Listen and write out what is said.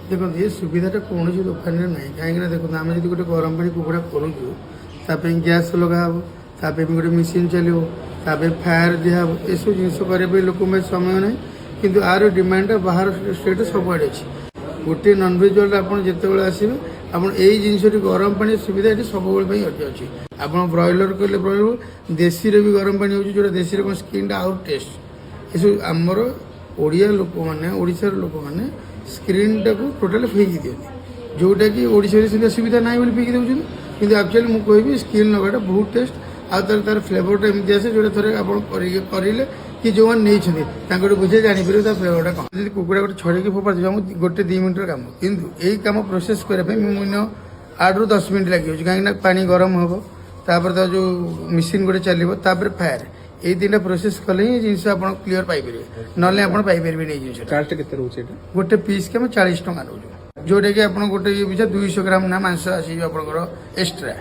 देखो ये सुविधाटा कौन दुकान में ना कहीं देखो आम जो गोटे गरम पानी कुकुड़ा करूँ ताप गैस लगा ताप गोटे मेसीन चलो ताप फायर दिहब ये सब जिन करने लोक समय ना कि आर डिमांड बाहर स्टेट सबुआड़े अच्छी गोटे नॉनवेज वाला आप जिते आसवे आप जिनस गरम पानी सुविधा ये सब अच्छी आप ब्रॉयलर कहले ब्रॉयलर देशी भी गरम पानी हो जो देशी कौन स्किन आउट टेस्ट ये सब आमर ओडिया लोक मैंने ओडिशार लोक मैंने स्क्रीन टाक टोटाल फेंकी दिखती जोटा कि ओडिशा सुविधा ना बोली फेंकी दूसरी कि एक्चुअली मुझे कहि स्क्रीन लगाटा बहुत टेस्ट आर तार फ्लेवरटा एमती आसे जो थे आप करेंगे कि जो मैंने नहीं बुझे जापर तार फ्लेवरटा कौन जब कुकुड़ा गोटे छड़े फोपाड़ी गोटे 2 मिनटर कम कितु यही कम प्रोसेस करने मिनिमम 8 रू 10 मिनट लगे कहीं पानी गरम हम तापर तो जो मेसीन गोटे चलो तापर फायर ये 3टा प्रोसेस कले ही जिन आप क्लीयर पाइपर ना आप पाइपर जिन चार्ज केते रोचे एटा गोटे पीस के 40 टका रोज जोटा कि आप गोटे ये पिछा 200 ग्राम ना मांस आस एक्सट्रा